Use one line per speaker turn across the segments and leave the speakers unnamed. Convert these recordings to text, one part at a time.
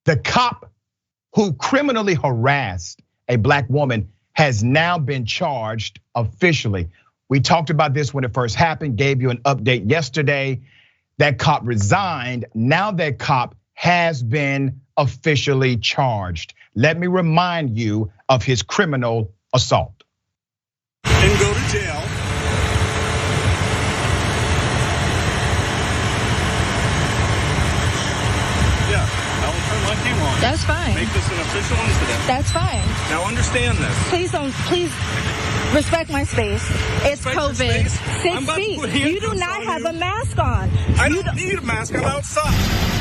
The cop who criminally harassed a black woman has now been charged officially. We talked about this when it first happened, gave you an update yesterday. That cop resigned. Now that cop has been officially charged. Let me remind you of his criminal assault.
And go to jail. Yeah, I will turn my camera on.
That's fine.
Make this an official incident.
That's fine.
Now understand this.
Please respect my space. It's
Respect your
COVID.
space. I'm
6
about to
feet.
put
You do
handcuffs
not
on
have
you.
a mask on.
I don't need a mask. I'm outside.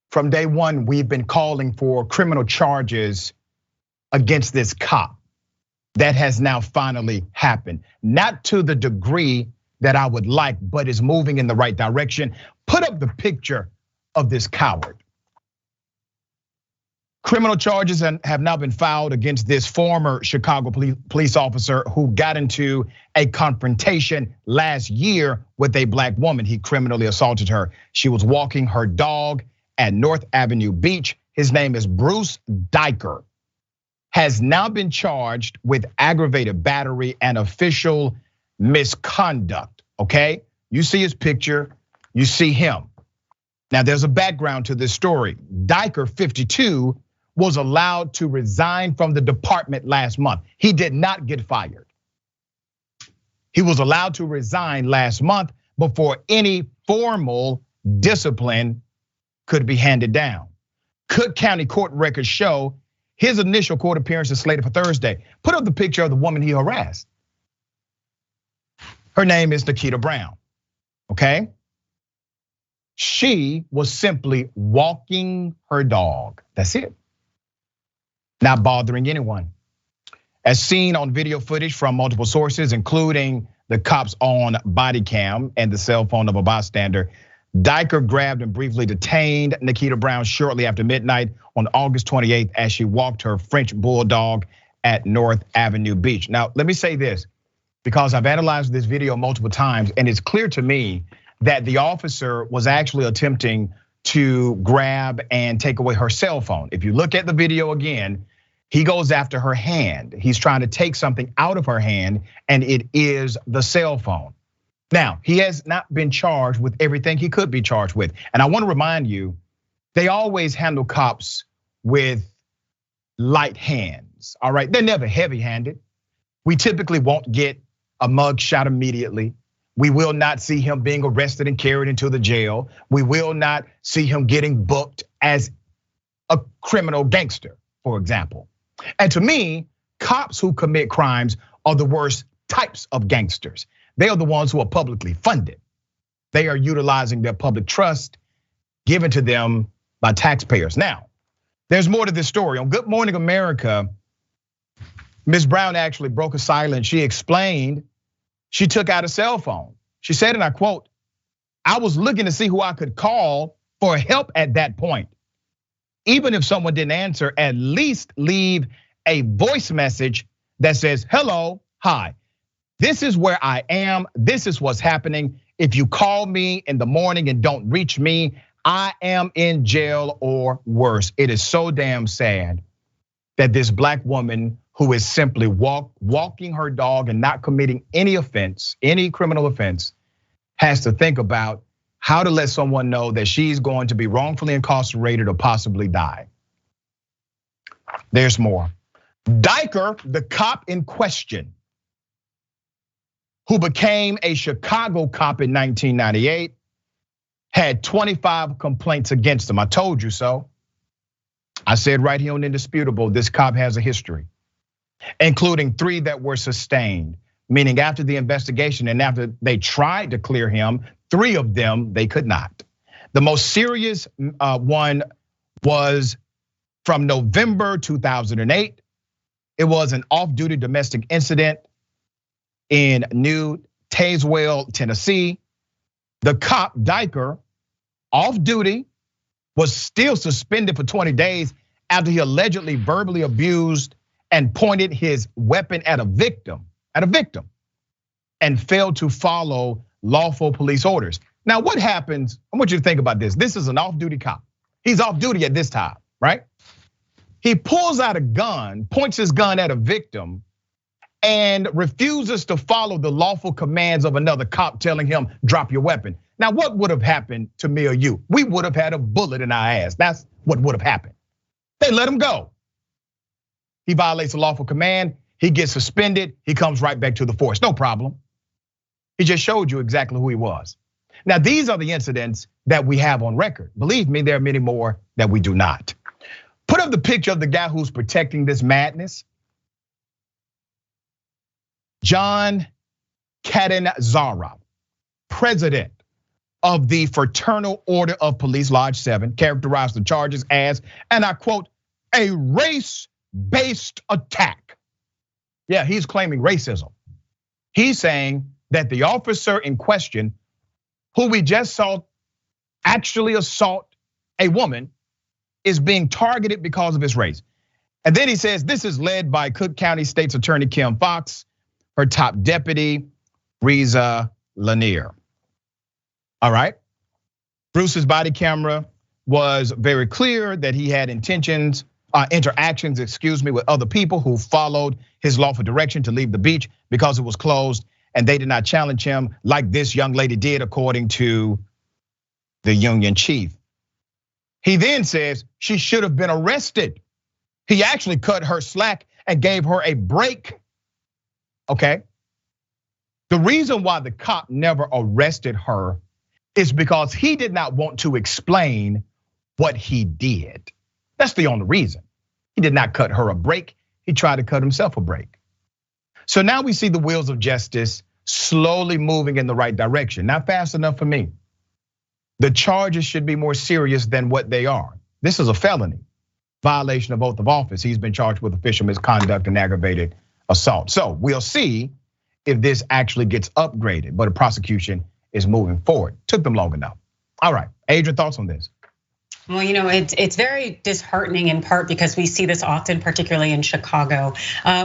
From day one, we've been calling for criminal charges against this cop. That has now finally happened. Not to the degree that I would like, but is moving in the right direction. Put up the picture of this coward. Criminal charges have now been filed against this former Chicago police officer who got into a confrontation last year with a black woman. He criminally assaulted her. She was walking her dog at North Avenue Beach. His name is Bruce Diker. Has now been charged with aggravated battery and official misconduct, okay? You see his picture, you see him. Now there's a background to this story. Diker, 52, was allowed to resign from the department last month. He did not get fired. He was allowed to resign last month before any formal discipline could be handed down. Cook County court records show his initial court appearance is slated for Thursday. Put up the picture of the woman he harassed. Her name is Nikita Brown, okay? She was simply walking her dog, that's it. Not bothering anyone. As seen on video footage from multiple sources, including the cops on body cam and the cell phone of a bystander, Diker grabbed and briefly detained Nikita Brown shortly after midnight on August 28th as she walked her French bulldog at North Avenue Beach. Now, let me say this, because I've analyzed this video multiple times and it's clear to me that the officer was actually attempting to grab and take away her cell phone. If you look at the video again, he goes after her hand. He's trying to take something out of her hand and it is the cell phone. Now, he has not been charged with everything he could be charged with. And I want to remind you, they always handle cops with light hands, all right? They're never heavy-handed. We typically won't get a mug shot immediately. We will not see him being arrested and carried into the jail. We will not see him getting booked as a criminal gangster, for example. And to me, cops who commit crimes are the worst types of gangsters. They are the ones who are publicly funded. They are utilizing their public trust given to them by taxpayers. Now, there's more to this story. On Good Morning America, Ms. Brown actually broke a silence. She explained she took out a cell phone. She said, and I quote, "I was looking to see who I could call for help at that point. Even if someone didn't answer, at least leave a voice message that says, 'Hello, hi, this is where I am. This is what's happening. If you call me in the morning and don't reach me, I am in jail or worse. It is so damn sad that this black woman who is simply walking her dog and not committing any offense, any criminal offense, has to think about how to let someone know that she's going to be wrongfully incarcerated or possibly die. There's more. Diker, the cop in question, who became a Chicago cop in 1998, had 25 complaints against him. I told you so. I said right here on Indisputable, this cop has a history, including 3 that were sustained, meaning after the investigation and after they tried to clear him, 3 of them, they could not. The most serious one was from November 2008. It was an off-duty domestic incident in New Tazewell, Tennessee. The cop, Diker, off duty, was still suspended for 20 days after he allegedly verbally abused and pointed his weapon at a victim, and failed to follow lawful police orders. Now, what happens? I want you to think about this. This is an off-duty cop. He's off duty at this time, right? He pulls out a gun, points his gun at a victim, and refuses to follow the lawful commands of another cop telling him, drop your weapon. Now, what would have happened to me or you? We would have had a bullet in our ass. That's what would have happened. They let him go. He violates a lawful command. He gets suspended. He comes right back to the force. No problem. He just showed you exactly who he was. Now, these are the incidents that we have on record. Believe me, there are many more that we do not. Put up the picture of the guy who's protecting this madness. John Catanzara, president of the Fraternal Order of Police Lodge 7, characterized the charges as, and I quote, a race-based attack. Yeah, he's claiming racism. He's saying that the officer in question, who we just saw actually assault a woman, is being targeted because of his race. And then he says this is led by Cook County State's Attorney Kim Foxx, her top deputy, Reza Lanier. All right. Bruce's body camera was very clear that he had interactions, with other people who followed his lawful direction to leave the beach because it was closed, and they did not challenge him like this young lady did, according to the union chief. He then says she should have been arrested. He actually cut her slack and gave her a break. Okay. The reason why the cop never arrested her is because he did not want to explain what he did. That's the only reason. He did not cut her a break. He tried to cut himself a break. So now we see the wheels of justice slowly moving in the right direction. Not fast enough for me. The charges should be more serious than what they are. This is a felony, violation of oath of office. He's been charged with official misconduct and aggravated assault. So we'll see if this actually gets upgraded, but a prosecution is moving forward. Took them long enough. All right, Adrian, thoughts on this?
Well, it's very disheartening in part because we see this often, particularly in Chicago,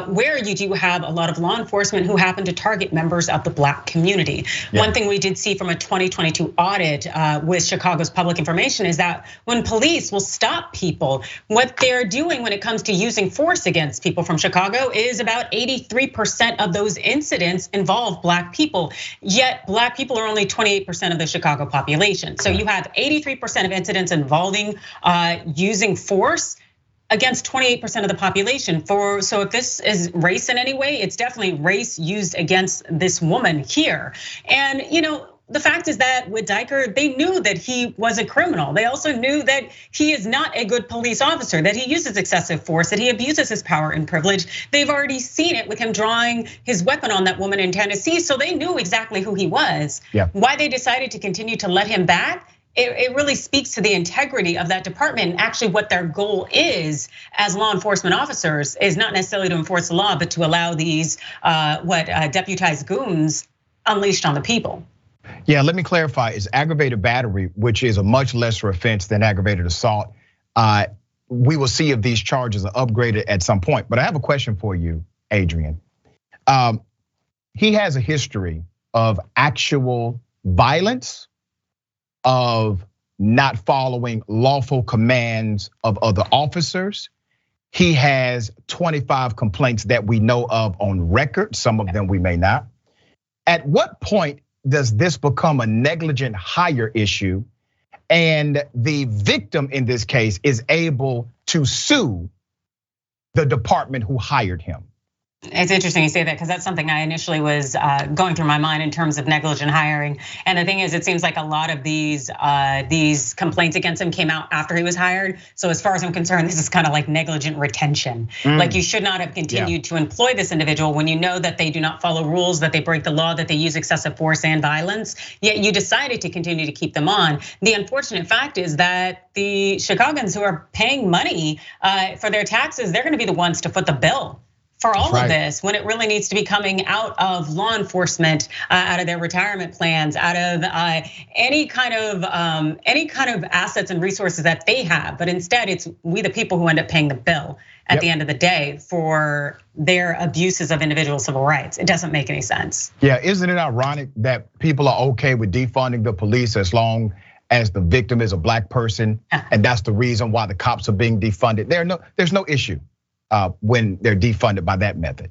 where you do have a lot of law enforcement who happen to target members of the Black community. Yeah. One thing we did see from a 2022 audit with Chicago's public information is that when police will stop people, what they're doing when it comes to using force against people from Chicago is about 83% of those incidents involve Black people. Yet Black people are only 28% of the Chicago population. So you have 83% of incidents involving using force against 28% of the population. So if this is race in any way, it's definitely race used against this woman here. And the fact is that with Diker, they knew that he was a criminal. They also knew that he is not a good police officer, that he uses excessive force, that he abuses his power and privilege. They've already seen it with him drawing his weapon on that woman in Tennessee, so they knew exactly who he was. Yeah. Why they decided to continue to let him back, it really speaks to the integrity of that department. And actually what their goal is as law enforcement officers is not necessarily to enforce the law, but to allow these deputized goons unleashed on the people.
Yeah, let me clarify. It's aggravated battery, which is a much lesser offense than aggravated assault. We will see if these charges are upgraded at some point. But I have a question for you, Adrian. He has a history of actual violence, of not following lawful commands of other officers. He has 25 complaints that we know of on record, some of them we may not. At what point does this become a negligent hire issue and the victim in this case is able to sue the department who hired him?
It's interesting you say that because that's something I initially was going through my mind in terms of negligent hiring. And the thing is, it seems like a lot of these complaints against him came out after he was hired. So as far as I'm concerned, this is kind of like negligent retention. Like you should not have continued to employ this individual when you know that they do not follow rules, that they break the law, that they use excessive force and violence, yet you decided to continue to keep them on. The unfortunate fact is that the Chicagoans who are paying money for their taxes, they're gonna be the ones to foot the bill for all of this, when it really needs to be coming out of law enforcement, out of their retirement plans, out of any kind of assets and resources that they have. But instead, it's we the people who end up paying the bill at the end of the day for their abuses of individual civil rights. It doesn't make any sense.
Yeah, isn't it ironic that people are okay with defunding the police as long as the victim is a black person, and that's the reason why the cops are being defunded? There's no issue when they're defunded by that method.